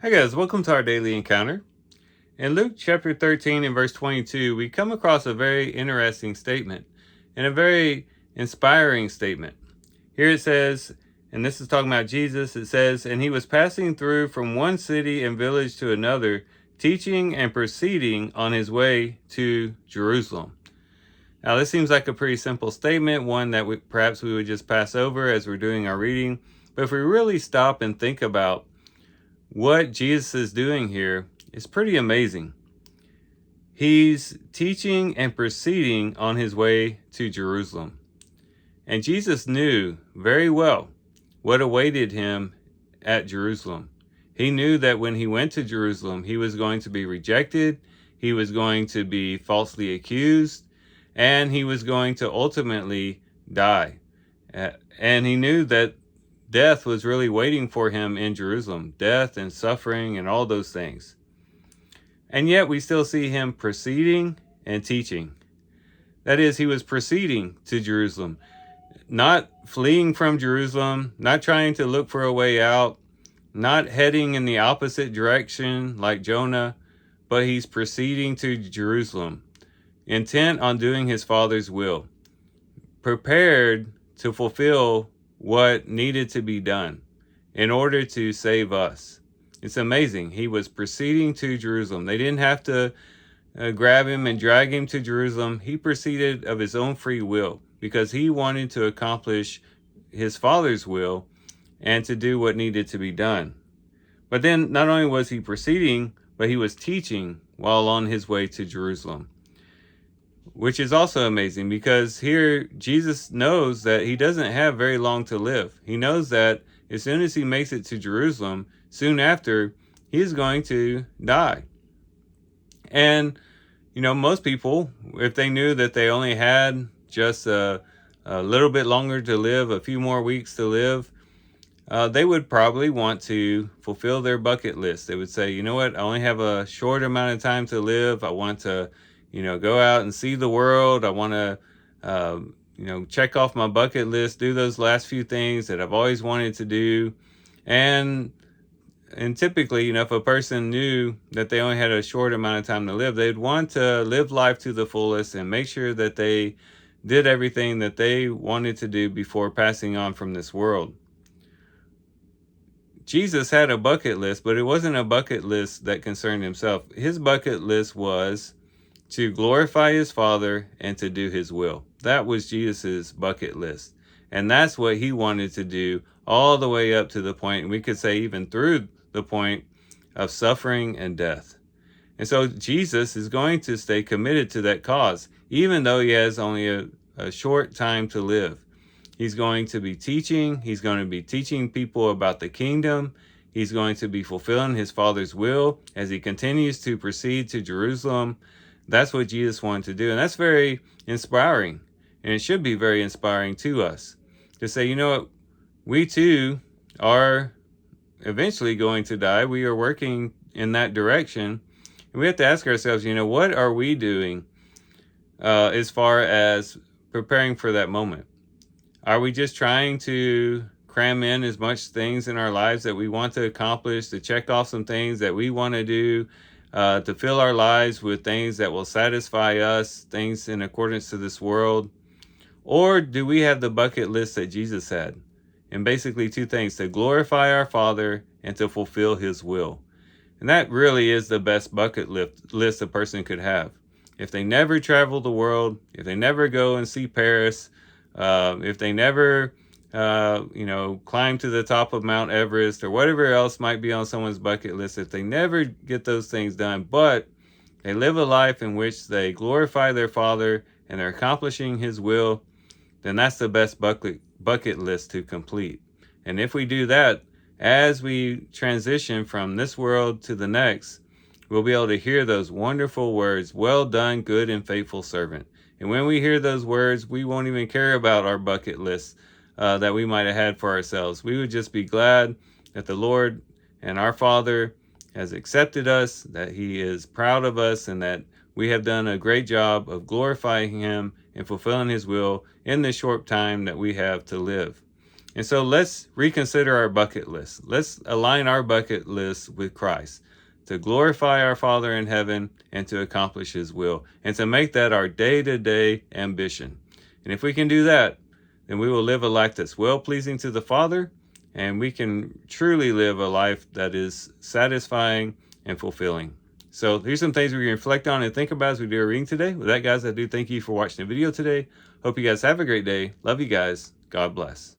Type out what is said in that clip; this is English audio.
Hi guys, welcome to our daily encounter. In Luke chapter 13 and verse 22, we come across a very interesting statement and a very inspiring statement. Here it says, and this is talking about Jesus, it says, "And he was passing through from one city and village to another, teaching and proceeding on his way to Jerusalem." Now, this seems like a pretty simple statement, one that perhaps we would just pass over as we're doing our reading. But if we really stop and think about what Jesus is doing here, is pretty amazing. He's teaching and proceeding on his way to Jerusalem. And Jesus knew very well what awaited him at Jerusalem. He knew that when he went to Jerusalem, he was going to be rejected, he was going to be falsely accused, and he was going to ultimately die. And he knew that death was really waiting for him in Jerusalem, death and suffering and all those things. And yet we still see him proceeding and teaching. That is, he was proceeding to Jerusalem, not fleeing from Jerusalem, not trying to look for a way out, not heading in the opposite direction like Jonah, but he's proceeding to Jerusalem, intent on doing his Father's will, prepared to fulfill what needed to be done in order to save us. It's amazing. He was proceeding to Jerusalem. They didn't have to grab him and drag him to Jerusalem. He proceeded of his own free will because he wanted to accomplish his Father's will and to do what needed to be done. But then not only was he proceeding, but he was teaching while on his way to Jerusalem, which is also amazing because here Jesus knows that he doesn't have very long to live. He knows that as soon as he makes it to Jerusalem, soon after, he is going to die. And, most people, if they knew that they only had just a little bit longer to live, a few more weeks to live, they would probably want to fulfill their bucket list. They would say, you know what, I only have a short amount of time to live. I want to, go out and see the world. I want to, check off my bucket list, do those last few things that I've always wanted to do. And typically, if a person knew that they only had a short amount of time to live, they'd want to live life to the fullest and make sure that they did everything that they wanted to do before passing on from this world. Jesus had a bucket list, but it wasn't a bucket list that concerned himself. His bucket list was to glorify his Father and to do his will. That was Jesus's bucket list. And that's what he wanted to do all the way up to the point, and we could say even through the point of suffering and death. And so Jesus is going to stay committed to that cause, even though he has only a short time to live. He's going to be teaching. He's going to be teaching people about the kingdom. He's going to be fulfilling his Father's will as he continues to proceed to Jerusalem. That's what Jesus wanted to do. And that's very inspiring. And it should be very inspiring to us to say, you know what, we too are eventually going to die. We are working in that direction. And we have to ask ourselves, what are we doing as far as preparing for that moment? Are we just trying to cram in as much things in our lives that we want to accomplish, to check off some things that we want to do, to fill our lives with things that will satisfy us, things in accordance to this world? Or do we have the bucket list that Jesus had? And basically two things: to glorify our Father and to fulfill his will. And that really is the best bucket list a person could have. If they never travel the world, if they never go and see Paris, if they never, climb to the top of Mount Everest or whatever else might be on someone's bucket list, if they never get those things done, but they live a life in which they glorify their Father and they're accomplishing his will, then that's the best bucket list to complete. And if we do that, as we transition from this world to the next, we'll be able to hear those wonderful words, "Well done, good and faithful servant." And when we hear those words, we won't even care about our bucket list that we might have had for ourselves. We would just be glad that the Lord and our Father has accepted us, that he is proud of us, and that we have done a great job of glorifying him and fulfilling his will in the short time that we have to live. And so let's reconsider our bucket list. Let's align our bucket list with Christ to glorify our Father in heaven and to accomplish his will and to make that our day-to-day ambition. And if we can do that, then we will live a life that's well-pleasing to the Father, and we can truly live a life that is satisfying and fulfilling. So here's some things we can reflect on and think about as we do our reading today. With that, guys, I do thank you for watching the video today. Hope you guys have a great day. Love you guys. God bless.